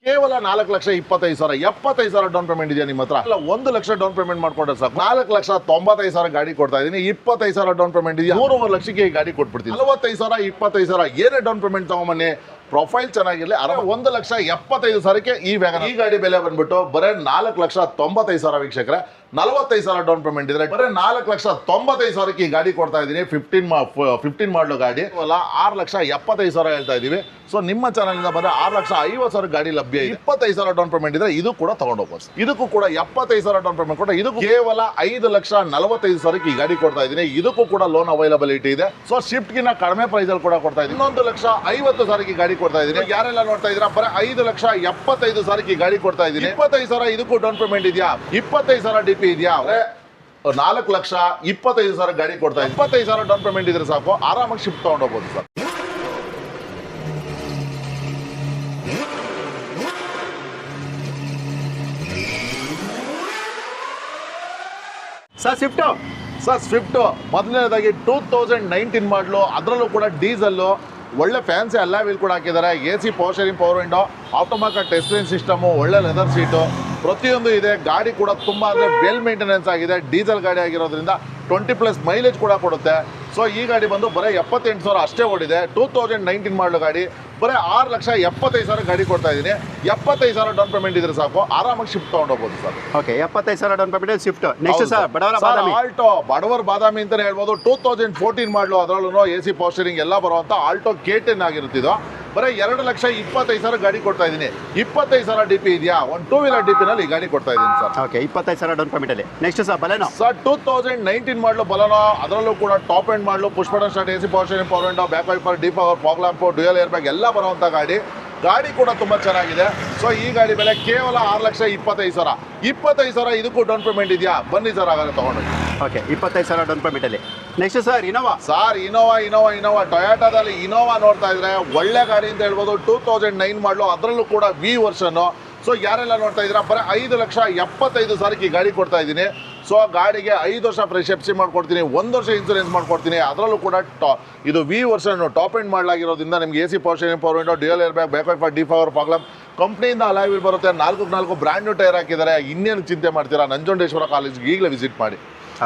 ಕೇವಲ 4,25,000 75,000 down payment ಇದೆಯಾ ನಿಮ್ಮ ಹತ್ರ? ಅಲ್ಲ, 1 ಲಕ್ಷ ಡೌನ್ ಪೇಮೆಂಟ್ ಮಾಡ್ಕೊಂಡ್ರೆ ಸಾಕು. 4,95,000 ಗಾಡಿ ಕೊಡ್ತಾ ಇದೀನಿ. 25,000 ಡೌನ್ ಪೇಮೆಂಟ್ ಇದೆಯಾ? 3.5 ಲಕ್ಷಕ್ಕೆ ಈ ಗಾಡಿ ಕೊಟ್ಬಿಡ್ತೀನಿ. 45,000 25,000 ಏನೇ ಡೌನ್ ಪೇಮೆಂಟ್ ತಗೊಂಬನ್ನಿ, ಪ್ರೊಫೈಲ್ ಚೆನ್ನಾಗಿರ್ಲಿ. 1,75,000ಕ್ಕೆ ಈ ವ್ಯಾಗನ್. ಈ ಗಾಡಿ ಬೆಲೆ ಬಂದ್ಬಿಟ್ಟು ಬರೀ 4,95,000 ವೀಕ್ಷಕರೇ. 45,000 ಡೌನ್ ಪೇಮೆಂಟ್ ಇದ್ರೆ ಬರೀ 4,95,000ಕ್ಕೆ ಈ ಗಾಡಿ ಕೊಡ್ತಾ ಇದೀನಿ. 15 ಮಾಡಲು ಗಾಡಿ. 6,75,000 ಹೇಳ್ತಾ ಇದೀವಿ. ಸೊ ನಿಮ್ಮ ಚಾನಲ್ ಬಂದ್ರೆ 6,50,000 ಗಾಡಿ ಲಭ್ಯ ಇದೆ. 25,000 ಡೌನ್ ಪೇಮೆಂಟ್ ಇದ್ರೆ ಇದು ಕೂಡ ತಗೊಂಡೋಗ್ಬೋದು. ಇದಕ್ಕೂ ಕೂಡ 75,000 ಡೌನ್ ಪೇಮೆಂಟ್ ಕೊಟ್ಟ ಇದಕ್ಕೂ ಕೇವಲ 5,45,000ಕ್ಕೆ ಈ ಗಾಡಿ ಕೊಡ್ತಾ ಇದೀನಿ. ಇದಕ್ಕೂ ಕೂಡ ಲೋನ್ ಅವೈಲಬಿಲಿಟಿ ಇದೆ. ಸೊ ಶಿಫ್ಟ್ ಗಿನ್ನ ಕಡಿಮೆ ಪ್ರೈಸ್ ಅಲ್ಲಿ ಕೂಡ ಕೊಡ್ತಾ ಇದೀನಿ. 1,50,000ಕ್ಕೆ ಗಾಡಿ ಕೊಡ್ತಾ ಇದೀನಿ. ಯಾರೆಲ್ಲ ನೋಡ್ತಾ ಇದ್ದೀರಾ, ಬರೀ 5,75,000ಕ್ಕೆ ಗಾಡಿ ಕೊಡ್ತಾ ಇದೀನಿ. 25,000 ಇದಕ್ಕೂ ಡೌನ್ ಪೇಮೆಂಟ್ ಇದೆಯಾ? 25,000 ಡಿಪಿ ಇದೆಯಾ? 4,25,000 ಗಾಡಿ ಕೊಡ್ತಾ ಇದ್ದೀನಿ. 25,000 ಡೌನ್ ಪೇಮೆಂಟ್ ಇದ್ರೆ ಸಾಕು, ಆರಾಮಾಗಿ ಶಿಫ್ಟ್ ತಗೊಂಡೋಗ್ಬೋದು ಸರ್. ಸ್ವಿಫ್ಟ್ ಮೊದಲನೇದಾಗಿ 2019 ಮಾಡಲು, ಅದರಲ್ಲೂ ಕೂಡ ಡೀಸೆಲ್ಲು, ಒಳ್ಳೆ ಫ್ಯಾನ್ಸಿ ಅಲ್ಲ ವೀಲ್ ಕೂಡ ಹಾಕಿದ್ದಾರೆ. AC power sharing, power window, automatic touch screen system, ಒಳ್ಳೆ ಲೆದರ್ ಸೀಟು, ಪ್ರತಿಯೊಂದು ಇದೆ. ಗಾಡಿ ಕೂಡ ತುಂಬ ಅಂದರೆ ವೆಲ್ ಮೇಂಟೆನೆನ್ಸ್ ಆಗಿದೆ. ಡೀಸೆಲ್ ಗಾಡಿ ಆಗಿರೋದ್ರಿಂದ 20+ ಮೈಲೇಜ್ ಕೂಡ ಕೊಡುತ್ತೆ. ಸೊ ಈ ಗಾಡಿ ಬಂದು ಬರೀ 78,000 ಅಷ್ಟೇ ಓಡಿದೆ. 2019 ಮಾಡಲು ಗಾಡಿ. ಬರೀ 6,75,000 ಗಾಡಿ ಕೊಡ್ತಾ ಇದ್ದೀನಿ. 75,000 ಡೌನ್ ಪೇಮೆಂಟ್ ಇದ್ರೆ ಸಾಕು, ಆರಾಮಾಗಿ ಶಿಫ್ಟ್ ತಗೊಂಡೋಗ್ಬೋದು sir. Okay, 75,000 down payment shift. Next sir, Alto ಬಡವರ ಬಾದಾಮಿ ಅಂತಾನೆ ಹೇಳ್ಬೋದು. 2014 ಮಾಡಲು, ಅದರಲ್ಲೂ AC ಪವರ್ ಸ್ಟೀರಿಂಗ್ ಎಲ್ಲ ಬರುವಂತ ಆಲ್ಟೋ K10 ಆಗಿರುತ್ತಿದ್ದು. ಬರೀ 2,25,000 ಗಾಡಿ ಕೊಡ್ತಾ ಇದ್ದೀನಿ. 25,000 ಡಿಪಿ ಇದೆಯಾ? ಒಂದು 2 ವೀಲರ್ ಡಿಪಿ ನಲ್ಲಿ ಈ ಗಾಡಿ ಕೊಡ್ತಾ ಇದ್ದೀನಿ ಸರ್. ಓಕೆ, 25,000 ಡೌನ್ ಪೇಮೆಂಟ್ ಅಲ್ಲಿ. ನೆಕ್ಸ್ಟ್ ಸರ್, ಬಲೆನೋ ಸರ್ 2019 ಮಾಡಲು ಬಲೆನೋ, ಅದರಲ್ಲೂ ಕೂಡ ಟಾಪ್ ಎಂಡ್ ಮಾಡಲು, push button start, AC power steering, power window, back wiper, deep power, fog lamp, dual air bag ಎಲ್ಲ ಬರುವಂತ ಗಾಡಿ ಕೂಡ ತುಂಬಾ ಚೆನ್ನಾಗಿದೆ. ಸೊ ಈ ಗಾಡಿ ಬೆಲೆ ಕೇವಲ 6,25,000. 25,000 ಇದಕ್ಕೂ ಡೌನ್ ಪೇಮೆಂಟ್ ಇದೆಯಾ? ಬನ್ನಿ ಸರ್, ಆಗ ತಗೊಂಡು. ಓಕೆ, 25,000 ಡೌನ್ ಪೇಮೆಂಟ್ ಅಲ್ಲಿ. Next sir, Innova. Sir Innova ಟೊಯಾಟಾದಲ್ಲಿ ಇನೋವಾ ನೋಡ್ತಾ ಇದ್ರೆ ಒಳ್ಳೆ ಗಾಡಿ ಅಂತ ಹೇಳ್ಬೋದು. 2009 ಮಾಡಲು, ಅದರಲ್ಲೂ ಕೂಡ V ವರ್ಷನ್. ಸೊ ಯಾರೆಲ್ಲ ನೋಡ್ತಾ ಇದ್ದೀರಾ, ಬರೀ 5,75,000ಕ್ಕೆ ಈ ಗಾಡಿ ಕೊಡ್ತಾ ಇದ್ದೀನಿ. ಸೊ ಗಾಡಿಗೆ 5 ವರ್ಷ ಫ್ರೆಶ್ ಎಫ್ಸಿ ಮಾಡ್ಕೊಡ್ತೀನಿ, 1 ವರ್ಷ ಇನ್ಸೂರೆನ್ಸ್ ಮಾಡ್ಕೊಡ್ತೀನಿ. ಅದರಲ್ಲೂ ಕೂಡ ಇದು V ವರ್ಷನ್ ಟಾಪ್ ಎಂಡ್ ಮಾಡಲಾಗಿರೋದ್ರಿಂದ ನಿಮಗೆ AC power steering, power window, dual air bag, back wiper, deep power, fog lamp, ಕಂಪ್ನಿಯಿಂದ ಅಲಾಯ್ ವೀಲ್ ಬರುತ್ತೆ. 4 ಬ್ರ್ಯಾಂಡ್ ನ್ಯೂ ಟೈರ್ ಹಾಕಿದ್ದಾರೆ. ಇನ್ನೇನು ಚಿಂತೆ ಮಾಡ್ತೀರಾ? ನಂಜುಂಡೇಶ್ವರ ಕಾಲೇಜ್ಗೆ ಈಗಲೇ ವಿಸಿಟ್ ಮಾಡಿ.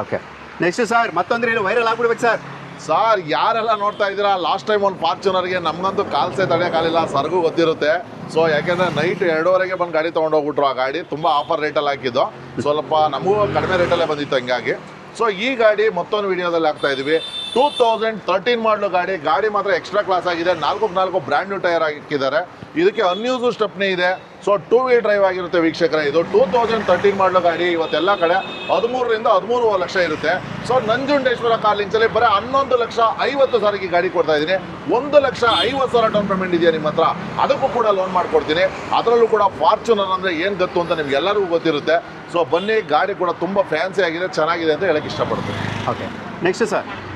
ಓಕೆ, ನೆಕ್ಸ್ಟ್ ಸರ್, ಮತ್ತೊಂದ್ರೆ ವೈರಲ್ ಆಗ್ಬಿಡ್ಬೇಕು ಸರ್. ಸರ್ ಯಾರೆಲ್ಲ ನೋಡ್ತಾ ಇದ್ದೀರಾ, ಲಾಸ್ಟ್ ಟೈಮ್ ಒಂದು ಫಾರ್ಚುನರ್ಗೆ ನಮಗಂತೂ ಕಾಲ್ಸೇ ತಡೆಯೋಕ್ಕಾಗಲಿಲ್ಲ. ಸರ್ಗೂ ಗೊತ್ತಿರುತ್ತೆ. ಸೊ ಯಾಕೆಂದರೆ ನೈಟ್ 2:30ಗೆ ಬಂದು ಗಾಡಿ ತೊಗೊಂಡೋಗ್ಬಿಟ್ರು. ಆ ಗಾಡಿ ತುಂಬ ಆಫರ್ ರೇಟಲ್ಲಿ ಹಾಕಿದ್ದು, ಸ್ವಲ್ಪ ನಮಗೂ ಕಡಿಮೆ ರೇಟಲ್ಲೇ ಬಂದಿತ್ತು ಹಂಗಾಗಿ. ಸೊ ಈ ಗಾಡಿ ಮತ್ತೊಂದು ವಿಡಿಯೋದಲ್ಲಿ ಹಾಕ್ತಾ ಇದ್ದೀವಿ. 2013 ಮಾಡಲು ಗಾಡಿ ಮಾತ್ರ ಎಕ್ಸ್ಟ್ರಾ ಕ್ಲಾಸ್ ಆಗಿದೆ. 4 ಬ್ರ್ಯಾಂಡ್ ನ್ಯೂ ಟೈರ್ ಹಾಕಿದ್ದಾರೆ. ಇದಕ್ಕೆ ಅನ್ಯೂಸ್ ಸ್ಟೆಪ್ನಿ ಇದೆ. ಸೊ 2 ವೀಲ್ ಡ್ರೈವ್ ಆಗಿರುತ್ತೆ ವೀಕ್ಷಕರೇ. ಇದು 2013 ಮಾಡಲು ಗಾಡಿ. ಇವತ್ತೆಲ್ಲ ಕಡೆ 13ರಿಂದ 13.5 ಲಕ್ಷ ಇರುತ್ತೆ. ಸೊ ನಂಜುಂಡೇಶ್ವರ ಕಾರ್ ಲಿಂಕ್ಸಲ್ಲಿ ಬರೀ 11,50,000ಕ್ಕೆ ಗಾಡಿ ಕೊಡ್ತಾ ಇದ್ದೀನಿ. 1,50,000 ಡೌನ್ ಪೇಮೆಂಟ್ ಇದೆಯಾ ನಿಮ್ಮ ಹತ್ರ? ಅದಕ್ಕೂ ಕೂಡ ಲೋನ್ ಮಾಡ್ಕೊಡ್ತೀನಿ. ಅದರಲ್ಲೂ ಕೂಡ ಫಾರ್ಚುನರ್ ಅಂದರೆ ಏನು ಗೊತ್ತು ಅಂತ ನಿಮ್ಗೆಲ್ಲರಿಗೂ ಗೊತ್ತಿರುತ್ತೆ. ಸೊ ಬನ್ನಿ, ಗಾಡಿ ಕೂಡ ತುಂಬ ಫ್ಯಾನ್ಸಿ ಆಗಿದೆ, ಚೆನ್ನಾಗಿದೆ ಅಂತ ಹೇಳಕ್ಕೆ ಇಷ್ಟಪಡ್ತೀನಿ. ಓಕೆ, ನೆಕ್ಸ್ಟ್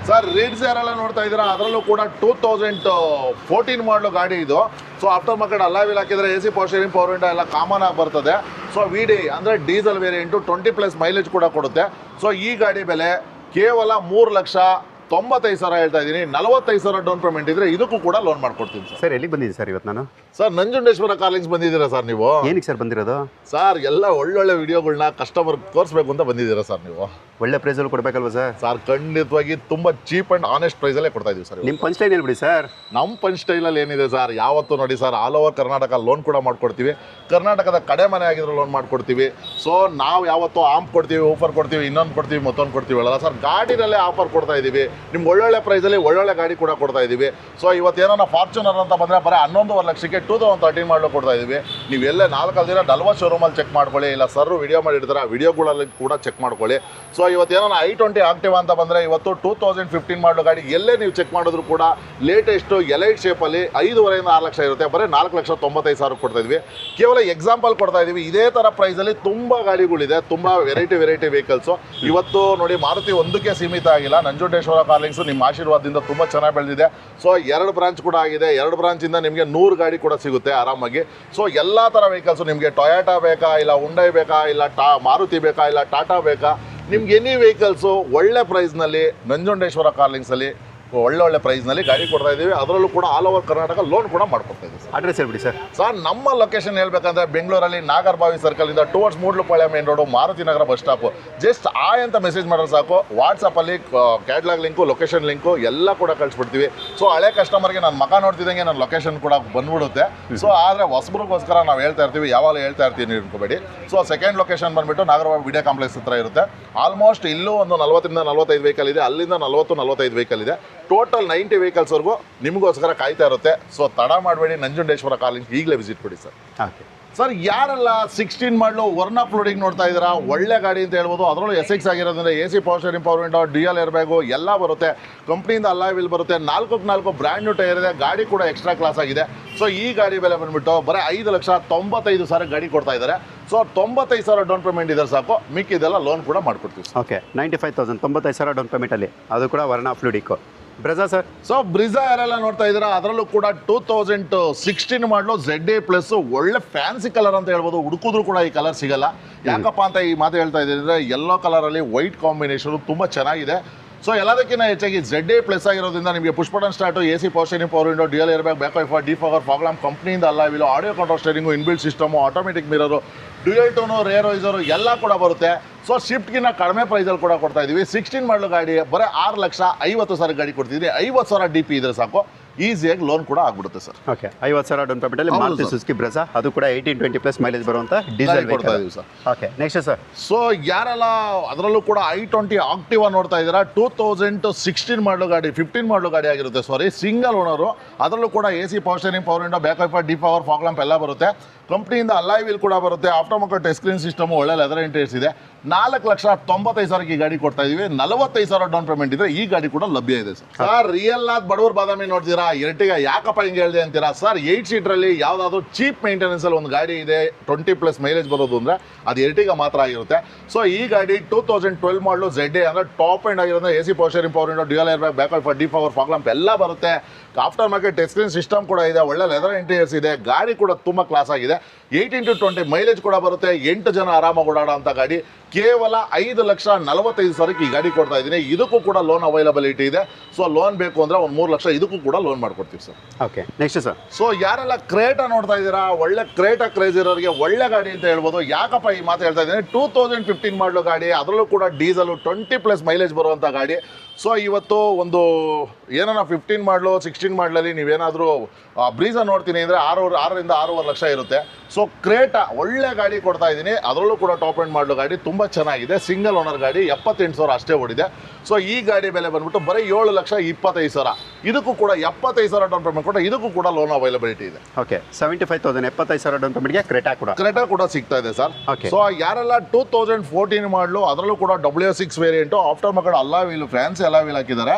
ಸರ್ ರೀಡ್ಸ್ ಯಾರೆಲ್ಲ ನೋಡ್ತಾ ಇದ್ದೀರಾ, ಅದರಲ್ಲೂ ಕೂಡ 2014 ಮಾಡಲು ಗಾಡಿ ಇದು. So after market alloy wheel ಹಾಕಿದರೆ, AC power steering, power window ಎಲ್ಲ ಕಾಮನ್ ಆಗಿ ಬರ್ತದೆ. ಸೊ VD ಅಂದರೆ ಡೀಸೆಲ್ ವೇರಿಯಂಟು, 20+ ಮೈಲೇಜ್ ಕೂಡ ಕೊಡುತ್ತೆ. ಸೊ ಈ ಗಾಡಿ ಬೆಲೆ ಕೇವಲ 3,95,000 ಹೇಳ್ತಾ ಇದ್ದೀನಿ. 45,000 ಡೌನ್ ಪೇಮೆಂಟ್ ಇದ್ರೆ ಇದಕ್ಕೂ ಕೂಡ ಲೋನ್ ಮಾಡ್ಕೊಡ್ತೀನಿ ಸರ್. ಎಲ್ಲಿಗೆ ಬಂದಿದೆ ಸರ್ ಇವತ್ತು ನಾನು? ಸರ್ ನಂಜುಂಡೇಶ್ವರ ಕಾರ್ ಲಿಂಕ್ಸ್ ಬಂದಿದ್ದೀರಾ ಸರ್ ನೀವು? ಏನಕ್ಕೆ ಸರ್ ಬಂದಿರೋದು? ಸರ್ ಎಲ್ಲ ಒಳ್ಳೊಳ್ಳೆ ವಿಡಿಯೋಗಳನ್ನ ಕಸ್ಟಮರ್ ತೋರಿಸ್ಬೇಕು ಅಂತ ಬಂದಿದ್ದೀರಾ ಸರ್ ನೀವು? ಒಳ್ಳೆ ಪ್ರೈಸಲ್ಲಿ ಕೊಡಬೇಕಲ್ವ ಸರ್? ಸರ್ ಖಂಡಿತವಾಗಿ ತುಂಬ ಚೀಪ್ ಆ್ಯಂಡ್ ಆನೆಸ್ಟ್ ಪ್ರೈಸಲ್ಲೇ ಕೊಡ್ತಾ ಇದೀವಿ ಸರ್. ನಿಮ್ಮ ಪಂಚ್ ಸ್ಟೈಲ್ ಹೇಳ್ಬಿಡಿ ಸರ್. ನಮ್ಮ ಪಂಚ್ ಸ್ಟೈಲಲ್ಲಿ ಏನಿದೆ ಸರ್, ಯಾವತ್ತೂ ನೋಡಿ sir, all over Karnataka loan ಕೂಡ ಮಾಡ್ಕೊಡ್ತೀವಿ. ಕರ್ನಾಟಕದ ಕಡೆ ಮನೆ ಆಗಿದ್ರೆ ಲೋನ್ ಮಾಡ್ಕೊಡ್ತೀವಿ. ಸೊ ನಾವು ಯಾವತ್ತೂ ಆಂಪ್ ಕೊಡ್ತೀವಿ, ಆಫರ್ ಕೊಡ್ತೀವಿ, ಇನ್ನೊಂದು ಕೊಡ್ತೀವಿ, ಮತ್ತೊಂದು ಕೊಡ್ತೀವಿ ಅಲ್ಲ ಸರ್. ಗಾಡಿನಲ್ಲೇ ಆಫರ್ ಕೊಡ್ತಾ ಇದ್ದೀವಿ. ನಿಮ್ಗೆ ಒಳ್ಳೊಳ್ಳೆ ಪ್ರೈಸಲ್ಲಿ ಒಳ್ಳೊಳ್ಳೆ ಗಾಡಿ ಕೂಡ ಕೊಡ್ತಾ ಇದ್ದೀವಿ. ಸೊ ಇವತ್ತೇನೋ ಫಾರ್ಚುನರ್ ಅಂತ ಬಂದರೆ ಬರೀ 11.5 ಲಕ್ಷಕ್ಕೆ 2013 ಮಾಡಲು ಕೊಡ್ತಾ ಇದ್ದೀವಿ. ನೀವು ಎಲ್ಲೇ 4 ದಿನ 40 ಶೋರೂಮಲ್ಲಿ ಚೆಕ್ ಮಾಡ್ಕೊಳ್ಳಿ, ಇಲ್ಲ ಸರ್ ವಿಡಿಯೋ ಮಾಡಿರ್ತಾರೆ, ಆ ವಿಡಿಯೋಗಳಲ್ಲಿ ಕೂಡ ಚೆಕ್ ಮಾಡ್ಕೊಳ್ಳಿ. ಸೊ ಇವತ್ತೇನೋ i20 ಆಕ್ಟಿವಾ ಅಂತ ಬಂದರೆ ಇವತ್ತು 2015 ಮಾಡಲು ಗಾಡಿ ಎಲ್ಲೇ ನೀವು ಚೆಕ್ ಮಾಡಿದ್ರು ಕೂಡ ಲೇಟೆಸ್ಟು ಎಲೈಟ್ ಶೇಪಲ್ಲಿ 5.5ರಿಂದ 6 ಲಕ್ಷ ಇರುತ್ತೆ. ಬರೀ 4,95,000 ಕೊಡ್ತಾ ಇದ್ವಿ. ಕೇವಲ ಎಕ್ಸಾಂಪಲ್ ಕೊಡ್ತಾ ಇದ್ದೀವಿ. ಇದೇ ಥರ ಪ್ರೈಸಲ್ಲಿ ತುಂಬ ಗಾಡಿಗಳಿದೆ, ತುಂಬ ವೆರೈಟಿ ವೆಹಿಕಲ್ಸು. ಇವತ್ತು ನೋಡಿ ಮಾರುತಿ ಒಂದಕ್ಕೆ ಸೀಮಿತ ಆಗಿಲ್ಲ. ನಂಜುಂಡೇಶ್ವರ ಕಾರ್ ಲಿಂಕ್ಸ್ ನಿಮ್ಮ ಆಶೀರ್ವಾದದಿಂದ ತುಂಬ ಚೆನ್ನಾಗಿ ಬೆಳೆದಿದೆ. ಸೊ 2 ಬ್ರಾಂಚ್ ಕೂಡ ಆಗಿದೆ. 2 ಬ್ರಾಂಚಿಂದ ನಿಮಗೆ 100 ಗಾಡಿ ಕೂಡ ಸಿಗುತ್ತೆ ಆರಾಮಾಗಿ. ಸೊ ಎಲ್ಲ ಥರ ವೆಹಿಕಲ್ಸು, ನಿಮಗೆ ಟೊಯಾಟಾ ಬೇಕಾ, ಇಲ್ಲ ಹುಂಡೈ ಬೇಕಾ, ಇಲ್ಲ ಮಾರುತಿ ಬೇಕಾ, ಇಲ್ಲ ಟಾಟಾ ಬೇಕಾ, ನಿಮ್ಗೆ ಎನಿ ವೆಹಿಕಲ್ಸು ಒಳ್ಳೆ ಪ್ರೈಸ್ನಲ್ಲಿ ನಂಜುಂಡೇಶ್ವರ ಕಾರ್ ಲಿಂಕ್ಸಲ್ಲಿ ಒಳ್ಳೆ ಪ್ರೈಸ್ನಲ್ಲಿ ಗಾಡಿ ಕೊಡ್ತಾ ಇದ್ದೀವಿ. ಅದರಲ್ಲೂ ಕೂಡ ಆಲ್ ಓವರ್ ಕರ್ನಾಟಕ ಲೋನ್ ಕೂಡ ಮಾಡ್ಕೊಡ್ತಾ ಇದ್ದೀವಿ ಸರ್. ಅಡ್ರೆಸ್ ಹೇಳ್ಬಿಡಿ ಸರ್. ಸರ್ ನಮ್ಮ ಲೊಕೇಶನ್ ಹೇಳ್ಬೇಕಂದ್ರೆ ಬೆಂಗಳೂರಲ್ಲಿ ನಾಗರಬಾವಿ ಸರ್ಕಲಿಂದ towards Moodalapalya main road Maruti Nagar bus stop. Just ಅಂತ ಮೆಸೇಜ್ ಮಾಡೋದು ಸಾಕು. ವಾಟ್ಸಪ್ಪಲ್ಲಿ ಕ್ಯಾಟ್ಲಾಗ್ ಲಿಂಕು, ಲೊಕೇಶನ್ ಲಿಂಕು ಎಲ್ಲ ಕೂಡ ಕಳಿಸ್ಬಿಡ್ತೀವಿ. ಸೊ ಹಳೆ ಕಸ್ಟಮರ್ಗೆ ನನ್ನ ಮಗ ನೋಡ್ತಿದ್ದಂಗೆ ನನ್ನ ಲೊಕೇಶನ್ ಕೂಡ ಬಂದ್ಬಿಡುತ್ತೆ. ಸೊ ಆದರೆ ಹೊಸಬ್ರಿಗೋಸ್ಕರ ನಾವು ಹೇಳ್ತಾ ಇರ್ತೀವಿ, ಯಾವಾಗ ಹೇಳ್ತಾ ಇರ್ತೀವಿ ಅನ್ಕೋಬೇಡಿ. ಸೊ ಸೆಕೆಂಡ್ ಲೊಕೇಶನ್ ಬಂದುಬಿಟ್ಟು ನಾಗರಬಾವಿ ವಿಡಿಯೋ ಕಾಂಪ್ಲೆಕ್ಸ್ ಹತ್ರ ಇರುತ್ತೆ. ಆಲ್ಮೋಸ್ಟ್ ಇಲ್ಲೂ ಒಂದು 40ರಿಂದ 45 ವೆಹಿಕಲ್ ಇದೆ, ಅಲ್ಲಿಂದ 40-45 ವೆಹಿಕಲ್ ಇದೆ. ಟೋಟಲ್ 90 ವೆಹಿಕಲ್ಸ್ವರೆಗೂ ನಿಮಗೋಸ್ಕರ ಕಾಯ್ತಾ ಇರುತ್ತೆ. ಸೊ ತಡ ಮಾಡಬೇಡಿ, ನಂಜುಂಡೇಶ್ವರ ಕಾಲೇಜ್ ಈಗಲೇ ವಿಸಿಟ್ ಕೊಡಿ ಸರ್. ಓಕೆ ಸರ್, ಯಾರೆಲ್ಲ 16 ಮಾಡಲು ವರ್ಣ ಫ್ಲೋಡಿಂಗ್ ನೋಡ್ತಾ ಇದ್ದೀರಾ, ಒಳ್ಳೆ ಗಾಡಿ ಅಂತ ಹೇಳ್ಬೋದು. ಅದರಲ್ಲೂ SX ಆಗಿರೋದ್ರಿಂದ AC power steering, power window, dual air bag ಎಲ್ಲ ಬರುತ್ತೆ. ಕಂಪ್ನಿಯಿಂದ ಅಲಾಯ್ ವೀಲ್ ಬರುತ್ತೆ. 4 ಬ್ರ್ಯಾಂಡ್ ನ್ಯೂ ಟೈರ್ ಇದೆ. ಗಾಡಿ ಕೂಡ ಎಕ್ಸ್ಟ್ರಾ ಕ್ಲಾಸ್ ಆಗಿದೆ. ಸೊ ಈ ಗಾಡಿ ಬೆಲೆ ಬಂದುಬಿಟ್ಟು ಬರೀ 5,95,000 ಗಾಡಿ ಕೊಡ್ತಾ ಇದ್ದಾರೆ. ಸೊ 95,000 ಡೌನ್ ಪೇಮೆಂಟ್ ಇದೆ ಸಾಕು, ಮಿಕ್ಕಿದೆಲ್ಲ ಲೋನ್ ಕೂಡ ಮಾಡ್ಕೊಡ್ತೀವಿ. ಓಕೆ 95,000 95,000 ಡೌನ್ ಪೇಮೆಂಟಲ್ಲಿ, ಅದು ಕೂಡ ವರ್ಣ ಫ್ಲೂಡಿಕ್ಕು. ಬ್ರೆಜಾ ಸರ್. ಸೊ ಬ್ರಿಜಾ ಯಾರೆಲ್ಲ ನೋಡ್ತಾ ಇದ್ದೀರಾ, ಅದರಲ್ಲೂ ಕೂಡ 2016 ಮಾಡಲು ZA ಪ್ಲಸ್ ಒಳ್ಳೆ ಫ್ಯಾನ್ಸಿ ಕಲರ್ ಅಂತ ಹೇಳ್ಬೋದು. ಹುಡುಕಿದ್ರು ಕೂಡ ಈ ಕಲರ್ ಸಿಗಲ್ಲ. ಯಾಕಪ್ಪ ಅಂತ ಈ ಮಾತು ಹೇಳ್ತಾ ಇದ್ದೀನಿ ಅಂದರೆ, ಯೆಲ್ಲೋ ಕಲರಲ್ಲಿ ವೈಟ್ ಕಾಂಬಿನೇಷನ್ ತುಂಬ ಚೆನ್ನಾಗಿದೆ. ಸೊ ಎಲ್ಲದಕ್ಕಿಂತ ಹೆಚ್ಚಾಗಿ ZA ಪ್ಲಸ್ ಆಗಿರೋದ್ರಿಂದ ನಿಮಗೆ push button start, AC power steering, power window, dual air bag, back wiper, defogger, fog lamp, ಕಂಪ್ನಿಯಿಂದ alloy wheel, audio control steering, inbuilt system, automatic mirror, dual tone, rear wiper ಎಲ್ಲ ಕೂಡ ಬರುತ್ತೆ. So ಶಿಫ್ಟ್ಗಿನ್ನ ಕಡಿಮೆ ಪ್ರೈಸಲ್ಲಿ ಕೂಡ ಕೊಡ್ತಾ ಇದ್ದೀವಿ. 16 ಮಾಡಲು ಗಾಡಿ ಬರೀ 6,50,000 ಗಾಡಿ ಕೊಡ್ತಿದ್ದೀವಿ. 50,000 DP ಇದ್ರೆ ಸಾಕು, ಈಸಿಯಾಗಿ ಲೋನ್ ಕೂಡ ಆಗ್ಬಿಡುತ್ತೆ ಸರ್. ಓಕೆ 50,000 ಡೌನ್ ಪೇಮೆಂಟಲ್ಲಿ ಮಾರುತಿ ಸುಜುಕಿ ಬ್ರೆಜಾ, ಅದು ಕೂಡ 18-20+ ಮೈಲೇಜ್ ಬರುವಂಥ ಡೀಸೆಲ್ ಕೊಡ್ತಾ ಇದೀವಿ sir. Okay next sir. So ಯಾರೆಲ್ಲ ಅದರಲ್ಲೂ ಕೂಡ i20 ಆಕ್ಟಿವಾ ನೋಡ್ತಾ ಇದ್ದೀರಾ, 2016 ಮಾಡಲು ಗಾಡಿ, 15 ಮಾಡಲು ಗಾಡಿ ಆಗಿರುತ್ತೆ. ಸಾರಿ, ಸಿಂಗಲ್ ಓನರು. ಅದರಲ್ಲೂ ಕೂಡ AC power steering, power window, back wiper, defogger, fog lamp ಎಲ್ಲ ಬರುತ್ತೆ. ಕಂಪ್ನಿಯಿಂದ ಅಲಾಯ್ ವೀಲ್ ಕೂಡ ಬರುತ್ತೆ. Aftermarket touch screen system, ಒಳ್ಳೆ ಲೆದರ್ ಇಂಟೀರಿಯರ್ಸ್ ಇದೆ. 4,95,000 ಈ ಗಾಡಿ ಕೊಡ್ತಾ ಇದೀವಿ. 45,000 ಡೌನ್ ಪೇಮೆಂಟ್ ಇದ್ರೆ ಈ ಗಾಡಿ ಕೂಡ ಲಭ್ಯ ಇದೆ ಸರ್. ಸರ್ ರಿಯಲ್ ಆದ ಬಡವರ್ ಬಾದಾಮಿ ನೋಡ್ತೀರಾ, ಎರ್ಟಿಗಾ ಯಾಕಪ್ಪ ಹಿಂಗೆ ಹೇಳಿದೆ ಅಂತೀರಾ ಸರ್. 8 ಸೀಟ್ರಲ್ಲಿ ಯಾವುದಾದ್ರೂ ಚೀಪ್ ಮೇಂಟೆನೆನ್ಸ್ ಅಲ್ಲಿ ಒಂದು ಗಾಡಿ ಇದೆ 20+ ಮೈಲೇಜ್ ಬರೋದು ಅಂದ್ರೆ ಅದು ಎರ್ಟಿಗಾ ಮಾತ್ರ ಆಗಿರುತ್ತೆ. ಸೊ ಈ ಗಾಡಿ 2012 ಮಾಡಲು ZA ಅಂದ್ರೆ ಟಾಪ್ ಎಂಡ್ ಆಗಿರೋದ್ರೆ AC power steering, power window, dual air bag, back wiper, defogger, fog lamp ಎಲ್ಲ ಬರುತ್ತೆ. Aftermarket touch screen system ಕೂಡ ಇದೆ. ಒಳ್ಳೆ ಲೆದರ್ ಇಂಟೀರಿಯರ್ಸ್ ಇದೆ. ಗಾಡಿ ಕೂಡ ತುಂಬ ಕ್ಲಾಸ್ ಆಗಿದೆ. 18-20 ಮೈಲೇಜ್ ಕೂಡ ಬರುತ್ತೆ. 8 ಜನ ಆರಾಮಾಗಿ ಓಡಾಡೋ ಅಂತ ಗಾಡಿ. ಕೇವಲ 5,45,000 ಈ ಗಾಡಿ ಕೊಡ್ತಾ ಇದ್ದೀನಿ. ಇದಕ್ಕೂ ಕೂಡ ಲೋನ್ ಅವೈಲಬಿಲಿಟಿ ಇದೆ. ಸೊ ಲೋನ್ ಬೇಕು ಅಂದರೆ ಒಂದು 3 ಲಕ್ಷ ಇದಕ್ಕೂ ಕೂಡ ಲೋನ್ ಮಾಡ್ಕೊಡ್ತೀವಿ sir. Okay next sir. So ಯಾರೆಲ್ಲ ಕ್ರೇಟಾ ನೋಡ್ತಾ ಇದ್ದೀರಾ, ಒಳ್ಳೆ ಕ್ರೇಟಾ ಕ್ರೇಜ್ ಇರೋರಿಗೆ ಒಳ್ಳೆ ಗಾಡಿ ಅಂತ ಹೇಳ್ಬೋದು. ಯಾಕಪ್ಪ ಈ ಮಾತು ಹೇಳ್ತಾ ಇದ್ದೀನಿ, 2015 ಮಾಡಲು ಗಾಡಿ, ಅದರಲ್ಲೂ ಕೂಡ ಡೀಸೆಲು 20+ ಮೈಲೇಜ್ ಬರುವಂಥ ಗಾಡಿ. ಸೊ ಇವತ್ತು ಒಂದು ಏನಾರ 15 ಮಾಡಲು 16 ಮಾಡಲಲ್ಲಿ ನೀವೇನಾದರೂ ಬ್ರೀಝಾ ನೋಡ್ತೀನಿ ಅಂದರೆ 6ರಿಂದ 6.5 ಲಕ್ಷ ಇರುತ್ತೆ. ಸೊ ಕ್ರೇಟಾ ಒಳ್ಳೆ ಗಾಡಿ ಕೊಡ್ತಾ ಇದ್ದೀನಿ. ಅದರಲ್ಲೂ ಕೂಡ ಟಾಪ್ ಎಂಡ್ ಮಾಡಲು ಗಾಡಿ ತುಂಬ ಚೆನ್ನಾಗಿದೆ. ಸಿಂಗಲ್ ಓನರ್ ಗಾಡಿ, 78,000 ಅಷ್ಟೇ ಓಡಿದೆ. ಸೊ ಈ ಗಾಡಿ ಬೆಲೆ ಬಂದ್ಬಿಟ್ಟು ಬರೀ 7,25,000. ಇದಕ್ಕೂ ಕೂಡ 75,000 ಡೌನ್ ಪೇಮೆಂಟ್ ಕೊಟ್ಟರೆ ಇದಕ್ಕೂ ಕೂಡ ಲೋನ್ ಅವೈಲಬಿಲಿಟಿ ಇದೆ. ಓಕೆ 75,000 75,000 ಡೌನ್ ಪೇಮೆಂಟ್ಗೆ ಕ್ರೇಟಾ ಕೂಡ ಸಿಗ್ತಾ ಇದೆ ಸರ್. Okay. ಸೊ ಯಾರೆಲ್ಲ 2014 ಮಾಡಲು, ಅದರಲ್ಲೂ ಕೂಡ W6 ವೇರಿಯಂಟು, ಆಫ್ಟರ್ ಮಾರ್ಕೆಟ್ ಅಲ್ಲಾ ವೀಲ್, ಫ್ಯಾನ್ಸಿ ಅಲ್ಲಾ ವೀಲ್ ಹಾಕಿದ್ದಾರೆ.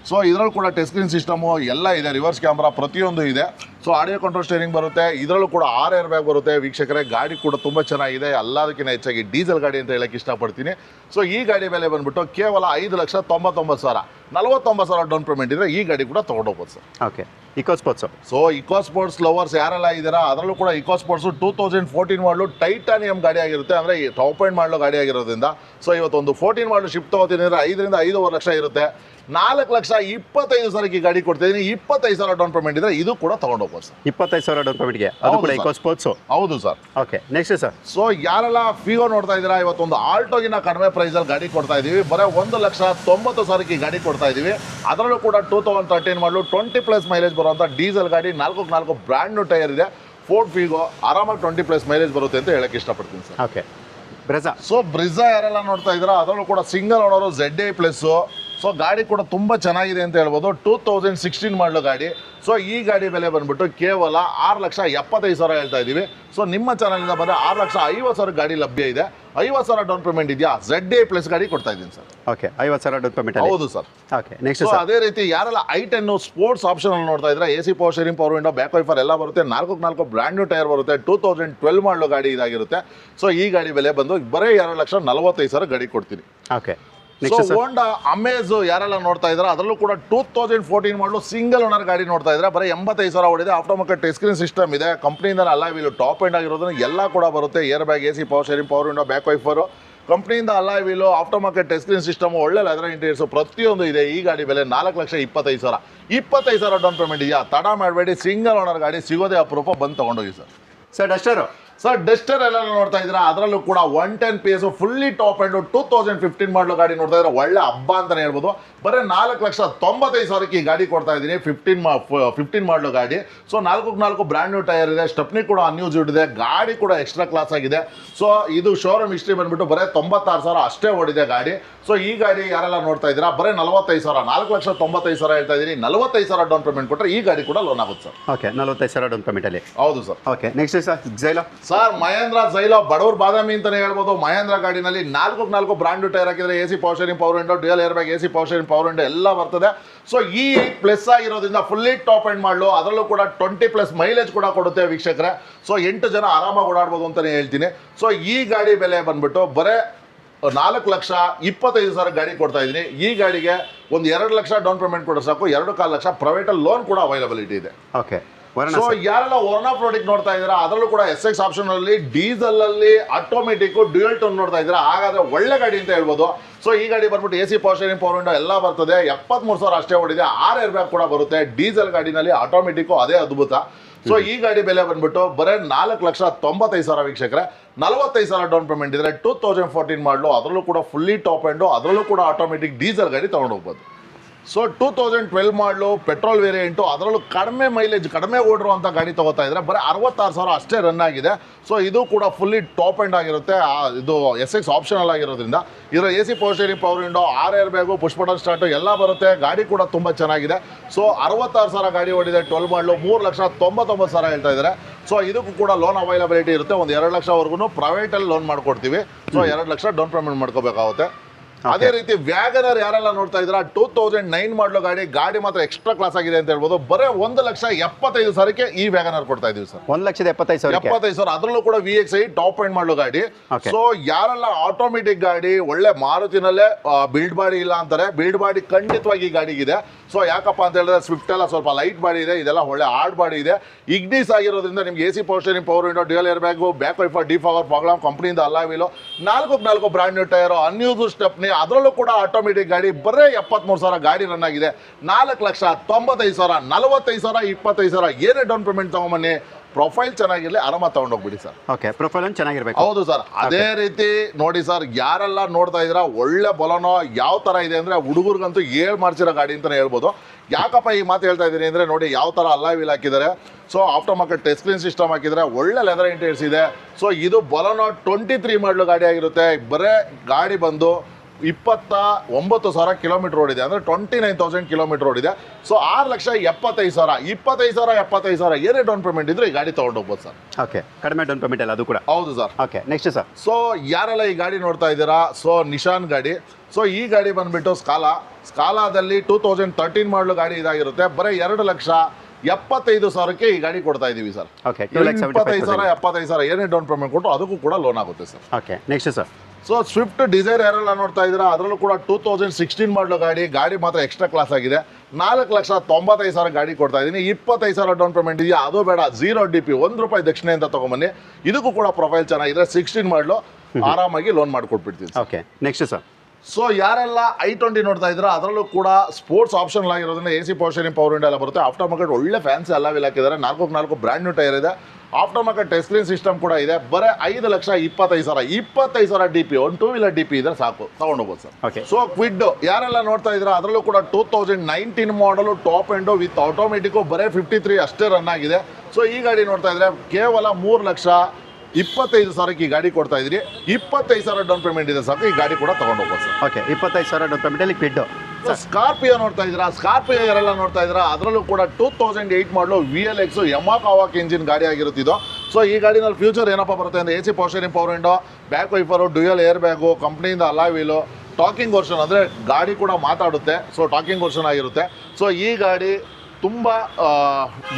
ಸೊ ಇದರಲ್ಲೂ ಕೂಡ ಟಚ್ ಸ್ಕ್ರೀನ್ ಸಿಸ್ಟಮು ಎಲ್ಲ ಇದೆ, ರಿವರ್ಸ್ ಕ್ಯಾಮ್ರಾ ಪ್ರತಿಯೊಂದು ಇದೆ. ಸೊ ಆಡಿಯೋ ಕಂಟ್ರೋಲ್ ಸ್ಟೇರಿಂಗ್ ಬರುತ್ತೆ. ಇದರಲ್ಲೂ ಕೂಡ 6 ಏರ್ ಬ್ಯಾಗ್ ಬರುತ್ತೆ. ವೀಕ್ಷಕರೇ ಗಾಡಿ ಕೂಡ ತುಂಬ ಚೆನ್ನಾಗಿದೆ. ಎಲ್ಲದಕ್ಕಿಂತ ಹೆಚ್ಚಾಗಿ ಡೀಸೆಲ್ ಗಾಡಿ ಅಂತ ಹೇಳಕ್ಕೆ ಇಷ್ಟಪಡ್ತೀನಿ. ಸೊ ಈ ಗಾಡಿ ಬೆಲೆ ಬಂದ್ಬಿಟ್ಟು ಕೇವಲ 5,99,000. 49,000 ಡೌನ್ ಪೇಮೆಂಟ್ ಇದ್ರೆ ಈ ಗಾಡಿ ಕೂಡ ತೊಗೊಂಡೋಗ್ಬೋದು sir. Okay Eco Sports. So Eco Sports lovers ಯಾರೆಲ್ಲ ಇದ್ದೀರಾ, ಅದರಲ್ಲೂ ಕೂಡ ಇಕೋ ಸ್ಪೋರ್ಟ್ಸು 2014 ಮಾಡಲು ಟೈಟಾನಿಯಂ ಗಾಡಿ ಆಗಿರುತ್ತೆ. ಅಂದರೆ ಈ ಟಾಪ್ ಎಂಡ್ ಮಾಡಲು ಗಾಡಿ ಆಗಿರೋದ್ರಿಂದ. ಸೊ ಇವತ್ತೊಂದು 14 ಮಾಡಲು ಶಿಫ್ಟ್ ತೊಗೋತೀನಿ ಅಂದರೆ 5ರಿಂದ 5.5 ಲಕ್ಷ ಇರುತ್ತೆ. 4,25,000 ಈ ಗಾಡಿ ಕೊಡ್ತಿದ್ದೀನಿ. 25,000 ಡೌನ್ ಪೇಮೆಂಟ್ ಇದ್ರೆ ಇದು ಕೂಡ ತೊಗೊಂಡೋಗ್ಬೋದು ಸರ್. 25,000 ಡೌನ್ ಪೇಮೆಂಟ್ಗೆ, ಅದು ಕೂಡ ಇಕೋ ಸ್ಪೋರ್ಟ್ಸು. ಹೌದು sir. Okay next sir. So ಯಾರೆಲ್ಲ ಫಿಗೋ ನೋಡ್ತಾ ಇದ್ದೀರಾ, ಇವತ್ತೊಂದು ಆಲ್ಟೋಗಿನ ಕಡಿಮೆ ಪ್ರೈಸಲ್ಲಿ ಗಾಡಿ ಕೊಡ್ತಾ ಇದ್ದೀವಿ. ಬರೀ 1,90,000 ಈ ಗಾಡಿ ಕೊಡ್ತಾ ಇದ್ದೀವಿ. ಅದರಲ್ಲೂ ಕೂಡ 2013 ಮಾಡಲು 20+ ಮೈಲೇಜ್ ಬರುವಂಥ ಡೀಸೆಲ್ ಗಾಡಿ. 4 ಬ್ರ್ಯಾಂಡ್ ನ್ಯೂ ಟೈರ್ ಇದೆ. ಫೋರ್ಡ್ ಫಿಗೋ ಆರಾಮಾಗಿ 20+ ಮೈಲೇಜ್ ಬರುತ್ತೆ ಅಂತ ಹೇಳಕ್ಕೆ ಇಷ್ಟಪಡ್ತೀನಿ sir. Okay Brezza. So Brezza ಯಾರೆಲ್ಲ ನೋಡ್ತಾ ಇದ್ದೀರಾ, ಅದರಲ್ಲೂ ಕೂಡ single owner, ZA plus. So ಗಾಡಿ ಕೂಡ ತುಂಬ ಚೆನ್ನಾಗಿದೆ ಅಂತ ಹೇಳ್ಬೋದು. 2016 ಮಾಡಲು ಗಾಡಿ. ಸೊ ಈ ಗಾಡಿ ಬೆಲೆ ಬಂದ್ಬಿಟ್ಟು ಕೇವಲ 6,75,000 ಹೇಳ್ತಾ ಇದ್ದೀವಿ. ಸೊ ನಿಮ್ಮ ಚಾನಲಿಂದ ಬಂದರೆ 6,50,000 ಗಾಡಿ ಲಭ್ಯ ಇದೆ. 50,000 ಡೌನ್ ಪೇಮೆಂಟ್ ಇದೆಯಾ, ZA ಪ್ಲಸ್ ಗಾಡಿ ಕೊಡ್ತಾ ಇದ್ದೀನಿ ಸರ್. Okay 50,000 down payment. ಹೌದು ಸರ್. ಓಕೆ ನೆಕ್ಸ್ಟ್ ಸೊ ಅದೇ ರೀತಿ ಯಾರೆಲ್ಲ i10 ಸ್ಪೋರ್ಟ್ಸ್ ಆಪ್ಷನ್ ನೋಡ್ತಾ ಇದ್ರೆ, AC power steering, power window, back wiper ಎಲ್ಲ ಬರುತ್ತೆ. 4 ಬ್ರ್ಯಾಂಡ್ ನ್ಯೂ ಟೈರ್ ಬರುತ್ತೆ. 2012 ಮಾಡಲು ಗಾಡಿ ಇದಾಗಿರುತ್ತೆ. ಸೊ ಈ ಗಾಡಿ ಬೆಲೆ ಬಂದು ಬರೀ 2,45,000 ಗಾಡಿ ಕೊಡ್ತೀನಿ. ಓಕೆ ಸೊ ಹೋಂಡಾ ಅಮೇಜ್ ಯಾರೆಲ್ಲ ನೋಡ್ತಾ ಇದ್ದಾರೆ, ಅದರಲ್ಲೂ ಕೂಡ 2014 ಮಾಡಲು ಸಿಂಗಲ್ ಓನರ್ ಗಾಡಿ ನೋಡ್ತಾ ಇದ್ರೆ ಬರೀ 85,000 ಓಡಿದೆ. After market touch screen system ಇದೆ. ಕಂಪ್ನಿಯಿಂದ ಅಲ್ಲ ವೀಲು ಟಾಪ್ ಎಂಡ್ ಆಗಿರೋದನ್ನ ಎಲ್ಲ ಕೂಡ ಬರುತ್ತೆ. Air bag, AC power steering, power window, back wiper ಕಂಪ್ನಿಯಿಂದ alloy wheel, aftermarket touch screen system, ಒಳ್ಳೆ ಲೆದರ್ ಇಂಟೀರಿಯರ್ಸ್ ಪ್ರತಿಯೊಂದು ಇದೆ. ಈ ಗಾಡಿ ಬೆಲೆ 4,25,000. 25,000 ಡೌನ್ ಪೇಮೆಂಟ್ ಇದೆಯಾ? ತಡ ಮಾಡಬೇಡಿ, ಸಿಂಗಲ್ ಓನರ್ ಗಾಡಿ ಸಿಗೋದೇ ಅಪರೂಪ, ಬಂದು ತೊಗೊಂಡೋಗಿ ಸರ್. ಡಸ್ಟರು ಸರ್, ಡಸ್ಟರ್ ಎಲ್ಲ ನೋಡ್ತಾ ಇದ್ದೀರಾ, ಅದರಲ್ಲೂ ಕೂಡ 110 PS ಫುಲ್ಲಿ ಟಾಪ್ ಎಂಡ್ 2015 ಮಾಡಲು ಗಾಡಿ ನೋಡ್ತಾ ಇದ್ರೆ ಒಳ್ಳೆ ಹಬ್ಬ ಅಂತಾನೆ ಹೇಳ್ಬೋದು. ಬರೀ 4,95,000 ಈ ಗಾಡಿ ಕೊಡ್ತಾ ಇದ್ದೀನಿ. 15 ಮಾಡಲು ಗಾಡಿ. ಸೊ 4 ಬ್ರ್ಯಾಂಡ್ ನ್ಯೂ ಟೈರ್ ಇದೆ, ಸ್ಟೆಪ್ನಿ ಕೂಡ ಅನ್ಯೂಸ್ಡ್ ಇದೆ, ಗಾಡಿ ಕೂಡ ಎಕ್ಸ್ಟ್ರಾ ಕ್ಲಾಸ್ ಆಗಿದೆ. ಸೊ ಇದು ಶೋರೂಮ್ ಹಿಸ್ಟ್ರಿ ಬಂದ್ಬಿಟ್ಟು ಬರೀ 96,000 ಅಷ್ಟೇ ಓಡಿದೆ ಗಾಡಿ. ಸೊ ಈ ಗಾಡಿ ಯಾರೆಲ್ಲ ನೋಡ್ತಾ ಇದ್ದೀರಾ, ಬರೀ 45,000, 4,95,000 ಹೇಳ್ತಾ ಇದ್ದೀನಿ. 45,000 ಡೌನ್ ಪೇಮೆಂಟ್ ಕೊಟ್ಟರೆ ಈ ಗಾಡಿ ಕೂಡ ಲೋನ್ ಆಗುತ್ತೆ ಸರ್. ಓಕೆ, 45,000 ಡೌನ್ ಪೇಮೆಂಟಲ್ಲಿ. ಹೌದು sir. Okay, next sir ಜೈಲೋ. Sir, Mahendra ಜೈಲೋ ಬಡವ್ರ ಬಾದಾಮಿ ಅಂತಾನೆ ಹೇಳ್ಬೋದು. ಮಹೇಂದ್ರ ಗಾಡಿನಲ್ಲಿ 4 ಬ್ರಾಂಡ್ ಟೈರ್ ಹಾಕಿದ್ರೆ AC power steering, power window, dual air bag, AC power steering, power window ಎಲ್ಲ ಬರ್ತದೆ. ಸೊ ಈ 8+ ಆಗಿರೋದ್ರಿಂದ ಫುಲ್ಲಿ ಟಾಪ್ ಎಂಡ್ ಮಾಡಲು, ಅದರಲ್ಲೂ ಕೂಡ 20+ ಮೈಲೇಜ್ ಕೂಡ ಕೊಡುತ್ತೆ ವೀಕ್ಷಕರೇ. ಸೊ 8 ಜನ ಆರಾಮಾಗಿ ಓಡಾಡ್ಬೋದು ಅಂತಾನೆ ಹೇಳ್ತೀನಿ. ಸೊ ಈ ಗಾಡಿ ಬೆಲೆ ಬಂದ್ಬಿಟ್ಟು ಬರೇ 4,25,000 ಗಾಡಿ ಕೊಡ್ತಾ ಇದ್ದೀನಿ. ಈ ಗಾಡಿಗೆ ಒಂದು 2 ಲಕ್ಷ ಡೌನ್ ಪೇಮೆಂಟ್ ಕೊಡೋ ಸಾಕು. 2.25 ಲಕ್ಷ ಪ್ರೈವೇಟಲ್ಲಿ ಲೋನ್ ಕೂಡ ಅವೈಲಬಿಲಿಟಿ ಇದೆ. ಓಕೆ. ಸೊ ಯಾರೆಲ್ಲ ವರ್ನಾ ಪ್ರಾಡಕ್ಟ್ ನೋಡ್ತಾ ಇದ್ದೀರಾ, ಅದರಲ್ಲೂ ಕೂಡ SX ಆಪ್ಷನ್ ಅಲ್ಲಿ, ಡೀಸೆಲ್ ಅಲ್ಲಿ, ಆಟೋಮೆಟಿಕ್, ಡ್ಯುಯಲ್ ಟೋನ್ ನೋಡ್ತಾ ಇದ್ದೀರಾ, ಹಾಗಾದ್ರೆ ಒಳ್ಳೆ ಗಾಡಿ ಅಂತ ಹೇಳ್ಬೋದು. ಸೊ ಈ ಗಾಡಿ ಬಂದ್ಬಿಟ್ಟು AC power steering, power window ಎಲ್ಲ ಬರ್ತದೆ. 73,000 ಅಷ್ಟೇ ಓಡಿದೆ. 6 ಏರ್ ಬ್ಯಾಗ್ ಕೂಡ ಬರುತ್ತೆ. ಡೀಸೆಲ್ ಗಾಡಿನಲ್ಲಿ ಆಟೋಮೆಟಿಕ್ ಅದೇ ಅದ್ಭುತ. ಸೊ ಈ ಗಾಡಿ ಬೆಲೆ ಬಂದ್ಬಿಟ್ಟು ಬರೀ 4,95,000 ವೀಕ್ಷಕರೇ. 45,000 ಡೌನ್ ಪೇಮೆಂಟ್ ಇದ್ರೆ 2014 ಮಾಡಲು, ಅದರಲ್ಲೂ ಕೂಡ ಫುಲ್ಲಿ ಟಾಪ್ ಎಂಡು, ಅದರಲ್ಲೂ ಕೂಡ ಆಟೋಮೆಟಿಕ್ ಡೀಸೆಲ್ ಗಾಡಿ ತಗೊಂಡು ಹೋಗ್ಬೋದು. ಸೊ 2012 ಮಾಡಲು ಪೆಟ್ರೋಲ್ ವೇರಿಯಂಟು, ಅದರಲ್ಲೂ ಕಡಿಮೆ ಮೈಲೇಜ್, ಕಡಿಮೆ ಓಡಿರುವಂಥ ಗಾಡಿ ತೊಗೋತಾ ಇದ್ರೆ ಬರೀ 66,000 ಅಷ್ಟೇ ರನ್ ಆಗಿದೆ. ಸೊ ಇದು ಕೂಡ ಫುಲ್ಲಿ ಟಾಪ್ ಎಂಡ್ ಆಗಿರುತ್ತೆ. ಇದು SX ಆಪ್ಷನಲ್ ಆಗಿರೋದ್ರಿಂದ ಇದರ AC power steering, power window, 6 air bag, push button start ಎಲ್ಲ ಬರುತ್ತೆ. ಗಾಡಿ ಕೂಡ ತುಂಬ ಚೆನ್ನಾಗಿದೆ. ಸೊ 66,000 ಗಾಡಿ ಓಡಿದೆ. 12 ಮಾಡಲು 3,99,000 ಹೇಳ್ತಾ ಇದ್ದಾರೆ. ಸೊ ಇದಕ್ಕೂ ಕೂಡ ಲೋನ್ ಅವೈಲಬಿಲಿಟಿ ಇರುತ್ತೆ. ಒಂದು 2 ಲಕ್ಷವರೆಗೂ ಪ್ರೈವೇಟಲ್ಲಿ ಲೋನ್ ಮಾಡ್ಕೊಡ್ತೀವಿ. ಸೊ 2 ಲಕ್ಷ ಡೌನ್ ಪೇಮೆಂಟ್ ಮಾಡ್ಕೋಬೇಕಾಗುತ್ತೆ. ಅದೇ ರೀತಿ ವ್ಯಾಗನರ್ ಯಾರೆಲ್ಲ ನೋಡ್ತಾ ಇದ್ರ, 2009 ಮಾಡಲು ಗಾಡಿ ಮಾತ್ರ ಎಕ್ಸ್ಟ್ರಾ ಕ್ಲಾಸ್ ಆಗಿದೆ ಅಂತ ಹೇಳ್ಬೋದು. ಬರೀ 1,75,000 ಈ ವ್ಯಾಗನರ್ ಕೊಡ್ತಾ ಇದೀವಿ ಸರ್. 1,75,000. ಅದರಲ್ಲೂ ಕೂಡ VXI ಟಾಪ್ ಎಂಡ್ ಮಾಡಲು ಗಾಡಿ. ಸೊ ಯಾರೆಲ್ಲ ಆಟೋಮೆಟಿಕ್ ಗಾಡಿ, ಒಳ್ಳೆ ಮಾರುತಿನಲ್ಲೇ ಬಿಲ್ಡ್ ಬಾಡಿ ಇಲ್ಲ ಅಂತಾರೆ, ಬಿಲ್ಡ್ ಬಾಡಿ ಖಂಡಿತವಾಗಿ ಈ ಗಾಡಿಗಿದೆ. ಸೊ ಯಾಕಪ್ಪ ಅಂತ ಹೇಳಿದ್ರೆ ಸ್ವಿಫ್ಟ್ ಎಲ್ಲ ಸ್ವಲ್ಪ ಲೈಟ್ ಬಾಡಿ ಇದೆ, ಇದೆಲ್ಲ ಒಳ್ಳೆ ಹಾರ್ಡ್ ಬಾಡಿ ಇದೆ. ಇಗ್ನಿಸ್ ಆಗಿರೋದ್ರಿಂದ ನಿಮ್ಗೆ AC power steering, power window, dual air bag, back wiper, defogger, fog lamp, ಕಂಪ್ನಿಯಿಂದ alloy wheel, 4 brand new tyre, unused stepney, ಅದರಲ್ಲೂ ಕೂಡ ಆಟೋಮೆಟಿಕ್ ಗಾಡಿ. ಬರೀ 73,000 ಗಾಡಿ ರನ್ ಆಗಿದೆ. 4,95,000, 45,000, 25,000 ಏನೇ ಡೌನ್ ಪೇಮೆಂಟ್ ತಗೊಂಬನ್ನಿ. ಪ್ರೊಫೈಲ್ ಚೆನ್ನಾಗಿರಲಿ, ಆರಾಮ ತಗೊಂಡೋಗ್ಬಿಡಿ ಸರ್. ಓಕೆ, ಪ್ರೊಫೈಲ್ ಚೆನ್ನಾಗಿರ್ಬೇಕು. ಹೌದು ಸರ್. ಅದೇ ರೀತಿ ನೋಡಿ ಸರ್, ಯಾರೆಲ್ಲ ನೋಡ್ತಾ ಇದ್ದೀರಾ, ಒಳ್ಳೆ ಬಲನೋ ಯಾವ ಥರ ಇದೆ ಅಂದರೆ ಹುಡುಗರಿಗಂತೂ ಮಾಡ್ಸಿರೋ ಗಾಡಿ ಅಂತಲೇ ಹೇಳ್ಬೋದು. ಯಾಕಪ್ಪ ಈ ಮಾತು ಹೇಳ್ತಾ ಇದ್ದೀನಿ ಅಂದರೆ ನೋಡಿ ಯಾವ ಥರ ಅಲಾಯ್ ವೀಲ್ ಹಾಕಿದ್ದಾರೆ. So after market touch screen system ಹಾಕಿದರೆ ಒಳ್ಳೆ ಲೆದರ್ ಇಂಟೀರಿಯರ್ಸ್ ಇದೆ. ಸೊ ಇದು ಬಲನೋ 23 ಮಾಡಲು ಗಾಡಿ ಆಗಿರುತ್ತೆ. ಬರೇ ಗಾಡಿ ಬಂದು 29,000 ಕಿಲೋಮೀಟರ್ ಓಡಿದೆ, ಅಂದರೆ 29,000 ಕಿಲೋಮೀಟರ್ ಓಡಿದೆ. ಸೊ 6,75,000, 25,000 ಏನೇ ಡೌನ್ ಪೇಮೆಂಟ್ ಇದ್ರೆ ಈ ಗಾಡಿ ತಗೊಂಡು ಹೋಗ್ಬೋದು ಸರ್. ಓಕೆ, ಕಡಿಮೆ ಡೌನ್ ಪೇಮೆಂಟ್ ಅಲ್ಲ ಅದು ಕೂಡ. ಹೌದು sir. Okay, next sir. So ಯಾರೆಲ್ಲ ಈ ಗಾಡಿ ನೋಡ್ತಾ ಇದ್ದೀರಾ, ಸೊ ನಿಶಾನ್ ಗಾಡಿ. ಸೊ ಈ ಗಾಡಿ ಬಂದ್ಬಿಟ್ಟು ಸ್ಕಾಲಾದಲ್ಲಿ 2013 ಮಾಡಲು ಗಾಡಿ ಇದಾಗಿರುತ್ತೆ. ಬರೀ 2,75,000 ಈ ಗಾಡಿ ಕೊಡ್ತಾ ಇದೀವಿ ಸರ್. ಓಕೆ, 25,000, 75,000 ಏನೇ ಡೌನ್ ಪೇಮೆಂಟ್ ಕೊಟ್ಟು ಅದಕ್ಕೂ ಕೂಡ ಲೋನ್ ಆಗುತ್ತೆ sir. Okay, next sir. So Swift Dzire ಯಾರೆಲ್ಲ ನೋಡ್ತಾ ಇದ್ದೀರಾ, ಅದರಲ್ಲೂ ಕೂಡ 2016 ಮಾಡಲು ಗಾಡಿ ಮಾತ್ರ ಎಕ್ಸ್ಟ್ರಾ ಕ್ಲಾಸ್ ಆಗಿದೆ. 4,95,000 ಗಾಡಿ ಕೊಡ್ತಾ ಇದ್ದೀನಿ. 25,000 ಡೌನ್ ಪೇಮೆಂಟ್ ಇದೆಯಾ, ಅದು ಬೇಡ, 0 DP, ₹1 ದಕ್ಷಿಣೆ ಅಂತ ತಗೊಂಬನ್ನಿ. ಇದಕ್ಕೂ ಕೂಡ ಪ್ರೊಫೈಲ್ ಚೆನ್ನಾಗಿದೆ. 16 ಮಾಡಲು ಆರಾಮಾಗಿ ಲೋನ್ ಮಾಡಿಕೊಟ್ಬಿಡ್ತೀನಿ. Okay, next sir. ಸೊ ಯಾರೆಲ್ಲ i20 ನೋಡ್ತಾ ಇದ್ರೆ, ಅದರಲ್ಲೂ ಕೂಡ ಸ್ಪೋರ್ಟ್ಸ್ ಆಪ್ಷನ್ ಆಗಿರೋದ್ರಿಂದ AC power steering, power window ಎಲ್ಲ ಬರುತ್ತೆ. ಆಫ್ಟರ್ ಮಾರ್ಕೆಟ್ ಒಳ್ಳೆ ಫ್ಯಾನ್ಸಿ ಎಲ್ಲ ವೀಲ್ ಹಾಕಿದ್ದಾರೆ. 4 ಬ್ರ್ಯಾಂಡ್ ನ್ಯೂ ಟೈರ್ ಇದೆ. Aftermarket touch screen system ಕೂಡ ಇದೆ. ಬರೀ 5,25,000, 25,000 DP, ಒಂದು 2 ವೀಲರ್ DP ಇದ್ರೆ ಸಾಕು, ತಗೊಂಡೋಗ್ಬೋದು ಸರ್. ಓಕೆ. ಸೊ ಕ್ವಿಡ್ ಯಾರೆಲ್ಲ ನೋಡ್ತಾ ಇದ್ರೆ, ಅದರಲ್ಲೂ ಕೂಡ 2019 ಮಾಡಲು ಟಾಪ್ ಎಂಡು ವಿತ್ ಆಟೋಮೆಟಿಕ್, ಬರೀ 53 ಅಷ್ಟೇ ರನ್ ಆಗಿದೆ. ಸೊ ಈ ಗಾಡಿ ನೋಡ್ತಾ ಇದ್ರೆ ಕೇವಲ 3,25,000 ಈ ಗಾಡಿ ಕೊಡ್ತಾ ಇದ್ರಿ. 25,000 ಡೌನ್ ಪೇಮೆಂಟ್ ಇದೆ ಸಾಕು, ಈ ಗಾಡಿ ಕೂಡ ತಗೊಂಡೋಗ್ಬೋದು ಸರ್. ಓಕೆ, 25,000 ಡೌನ್ ಪೇಮೆಂಟಲ್ಲಿ ಕ್ವಿಡ್. ಸ್ಕಾರ್ಪಿಯೋ ನೋಡ್ತಾ ಇದ್ದೀರಾ, ಸ್ಕಾರ್ಪಿಯೋ ಯಾರೆಲ್ಲ ನೋಡ್ತಾ ಇದ್ದೀರಾ, ಅದರಲ್ಲೂ ಕೂಡ 2008 ಮಾಡಲು VLX ಯಮಾಹಾ ಕಾವಾಕ್ ಇಂಜಿನ್ ಗಾಡಿ ಆಗಿರುತ್ತಿದ್ದು. ಸೊ ಈ ಗಾಡಿನಲ್ಲಿ ಫ್ಯೂಚರ್ ಏನಪ್ಪ ಬರುತ್ತೆ ಅಂದರೆ AC power steering, power window, back wiper, dual air bag, ಕಂಪ್ನಿಯಿಂದ ಅಲಾಯ್ ವೀಲು, ಟಾಕಿಂಗ್ ವರ್ಷನ್, ಅಂದರೆ ಗಾಡಿ ಕೂಡ ಮಾತಾಡುತ್ತೆ. ಸೊ ಟಾಕಿಂಗ್ ವರ್ಷನ್ ಆಗಿರುತ್ತೆ. ಸೊ ಈ ಗಾಡಿ ತುಂಬ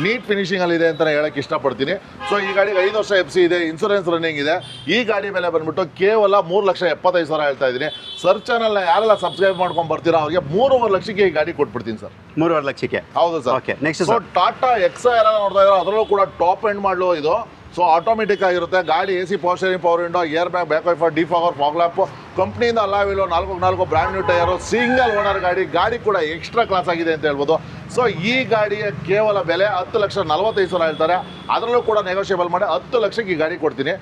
ನೀಟ್ ಫಿನಿಶಿಂಗಲ್ಲಿದೆ ಅಂತಲೇ ಹೇಳೋಕ್ಕೆ ಇಷ್ಟಪಡ್ತೀನಿ. ಸೊ ಈ ಗಾಡಿಗೆ 5 ವರ್ಷ FC ಇದೆ, ಇನ್ಸೂರೆನ್ಸ್ ರನ್ನಿಂಗ್ ಇದೆ. ಈ ಗಾಡಿ ಮೇಲೆ ಬಂದ್ಬಿಟ್ಟು ಕೇವಲ 3,75,000 ಹೇಳ್ತಾ ಇದ್ದೀನಿ. ಸರ್ ಚಾನಲ್ನ ಯಾರೆಲ್ಲ ಸಬ್ಸ್ಕ್ರೈಬ್ ಮಾಡ್ಕೊಂಡು ಬರ್ತೀರಾ ಅವ್ರಿಗೆ 3.5 ಲಕ್ಷಕ್ಕೆ ಈ ಗಾಡಿ ಕೊಟ್ಬಿಡ್ತೀನಿ ಸರ್. 3.5 ಲಕ್ಷಕ್ಕೆ. ಹೌದು sir. Okay, next so Tata ಎಕ್ಸಾ ಯಾರೆಲ್ಲ ನೋಡ್ತಾ ಇದ್ದಾರೆ, ಅದರಲ್ಲೂ ಕೂಡ ಟಾಪ್ ಎಂಡ್ ಮಾಡಲು ಇದು. ಸೊ ಆಟೋಮೆಟಿಕ್ ಆಗಿರುತ್ತೆ ಗಾಡಿ A C power steering power window air bag back wiper defogger fog lamp ಕಂಪ್ನಿಯಿಂದ alloy wheel 4 brand new tyre single owner ಗಾಡಿ ಕೂಡ ಎಕ್ಸ್ಟ್ರಾ ಕ್ಲಾಸ್ ಆಗಿದೆ ಅಂತ ಹೇಳ್ಬೋದು. ಸೊ ಈ ಗಾಡಿಯ ಕೇವಲ ಬೆಲೆ 10,45,000 ಹೇಳ್ತಾರೆ, ಅದರಲ್ಲೂ ಕೂಡ ನೆಗೋಷಿಯಬಲ್ ಮಾಡಿ 10 ಲಕ್ಷಕ್ಕೆ ಈ ಗಾಡಿ ಕೊಡ್ತೀನಿ.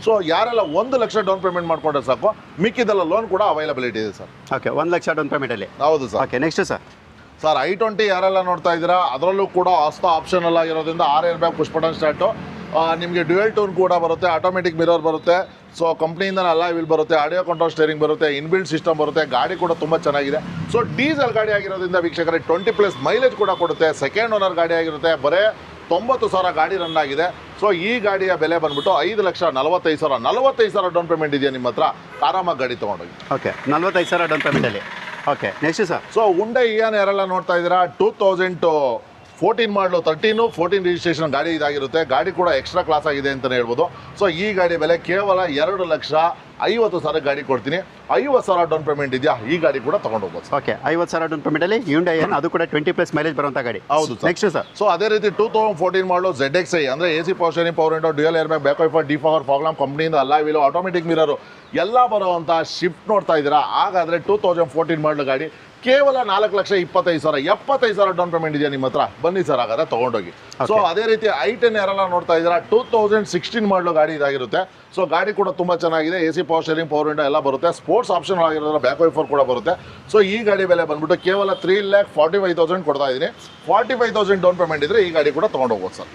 ಸೊ ಯಾರೆಲ್ಲ 1 ಲಕ್ಷ ಡೌನ್ ಪೇಮೆಂಟ್ ಮಾಡ್ಕೊಂಡ್ರೆ ಸಾಕು, ಮಿಕ್ಕಿದೆಲ್ಲ ಲೋನ್ ಕೂಡ ಅವೈಲಬಿಲಿಟಿ ಇದೆ ಸರ್. ಓಕೆ, 1 ಲಕ್ಷ ಡೌನ್ ಪೇಮೆಂಟಲ್ಲಿ. ಹೌದು sir. Okay, next sir i20 ಯಾರೆಲ್ಲ ನೋಡ್ತಾ ಇದ್ದೀರಾ, ಅದರಲ್ಲೂ ಕೂಡ ಹೊಸ ಆಪ್ಷನಲ್ ಆಗಿರೋದ್ರಿಂದ 6 air bag push button start, ನಿಮಗೆ ಡ್ಯುಯಲ್ ಟೋನ್ ಕೂಡ ಬರುತ್ತೆ, ಆಟೋಮೆಟಿಕ್ ಮಿರರ್ ಬರುತ್ತೆ, ಸೊ ಕಂಪ್ನಿಯಿಂದ ಅಲಾಯ್ ವೀಲ್ ಬರುತ್ತೆ, ಆಡಿಯೋ ಕಂಟ್ರೋಲ್ ಸ್ಟೇರಿಂಗ್ ಬರುತ್ತೆ, ಇನ್ಬಿಲ್ಟ್ ಸಿಸ್ಟಮ್ ಬರುತ್ತೆ, ಗಾಡಿ ಕೂಡ ತುಂಬ ಚೆನ್ನಾಗಿದೆ. ಸೊ ಡೀಸೆಲ್ ಗಾಡಿ ಆಗಿರೋದ್ರಿಂದ ವೀಕ್ಷಕರೇ 20+ ಮೈಲೇಜ್ ಕೂಡ ಕೊಡುತ್ತೆ, ಸೆಕೆಂಡ್ ಓನರ್ ಗಾಡಿ ಆಗಿರುತ್ತೆ, ಬರೀ 90,000 ಗಾಡಿ ರನ್ ಆಗಿದೆ. ಸೊ ಈ ಗಾಡಿಯ ಬೆಲೆ ಬಂದ್ಬಿಟ್ಟು 5,45,000. 45,000 ಡೌನ್ ಪೇಮೆಂಟ್ ಇದೆಯಾ ನಿಮ್ಮ ಹತ್ರ, ಆರಾಮಾಗಿ ಗಾಡಿ ತೊಗೊಂಡೋಗಿ. ಓಕೆ, 45,000 ಡೌನ್ ಪೇಮೆಂಟಲ್ಲಿ. Okay, next sir. ಸೊ ಉಂಡೆ ಇಯಾನ್ ಯಾರೆಲ್ಲ ನೋಡ್ತಾ ಇದ್ದೀರಾ, 2014 ಮಾಡಲು 14 ರಿಜಿಸ್ಟ್ರೇಷನ್ ಗಾಡಿ ಇದಾಗಿರುತ್ತೆ, ಗಾಡಿ ಕೂಡ ಎಕ್ಸ್ಟ್ರಾ ಕ್ಲಾಸ್ ಆಗಿದೆ ಅಂತಲೇ ಹೇಳ್ಬೋದು. ಸೊ ಈ ಗಾಡಿ ಬೆಲೆ ಕೇವಲ 2,50,000 ಗಾಡಿ ಕೊಡ್ತೀನಿ, 50,000 ಡೌನ್ ಪೇಮೆಂಟ್ ಇದೆಯಾ, ಈ ಗಾಡಿ ಕೂಡ ತೊಗೊಂಡು ಹೋಗ್ಬೋದು. ಓಕೆ, 50,000 ಡೌನ್ ಪೇಮೆಂಟಲ್ಲಿ ಹ್ಯುಂಡೈ ಇಯಾನ್, ಅದು ಕೂಡ 20+ ಮೈಲೇಜ್ ಬರುವಂಥ ಗಾಡಿ. ಹೌದು ಸರ್. Next sir. ಸೊ ಅದೇ ರೀತಿ 2014 ಮಾಡಲು ZXi ಅಂದರೆ A C power steering power window dual air bag back wiper defogger fog lamp ಕಂಪ್ನಿಯಿಂದ ಅಲಾಯ್ ವೀಲ್ ಆಟೋಮೆಟಿಕ್ ಮಿರರು ಎಲ್ಲ ಬರುವಂಥ ಶಿಫ್ಟ್ ನೋಡ್ತಾ ಇದ್ದೀರಾ. ಹಾಗಾದರೆ 2014 ಮಾಡಲು ಗಾಡಿ ಕೇವಲ 4,25,000. 75,000 ಡೌನ್ ಪೇಮೆಂಟ್ ಇದೆಯಾ ನಿಮ್ಮ ಹತ್ರ, ಬನ್ನಿ ಸರ್ ಹಾಗಾದ್ರೆ ತೊಗೊಂಡೋಗಿ. ಸೊ ಅದೇ ರೀತಿ i10 ಯಾರೆಲ್ಲ ನೋಡ್ತಾ ಇದ್ದೀರಾ, 2016 ಮಾಡಲು ಗಾಡಿ ಇದಾಗಿರುತ್ತೆ. ಸೊ ಗಾಡಿ ಕೂಡ ತುಂಬ ಚೆನ್ನಾಗಿದೆ, A C power steering power window ಎಲ್ಲ ಬರುತ್ತೆ, ಸ್ಪೋರ್ಟ್ಸ್ ಆಪ್ಷನ್ ಆಗಿರೋದ್ರ ಬ್ಯಾಕ್ ವೈಫರ್ ಕೂಡ ಬರುತ್ತೆ. ಸೊ ಈ ಗಾಡಿ ಬೆಲೆ ಬಂದ್ಬಿಟ್ಟು ಕೇವಲ 3,45,000 ಕೊಡ್ತಾ ಇದ್ದೀನಿ. 45,000 ಡೌನ್ ಪೇಮೆಂಟ್ ಇದ್ರೆ ಈ ಗಾಡಿ ಕೂಡ ತೊಗೊಂಡು ಹೋಗ್ಬೋದು ಸರ್.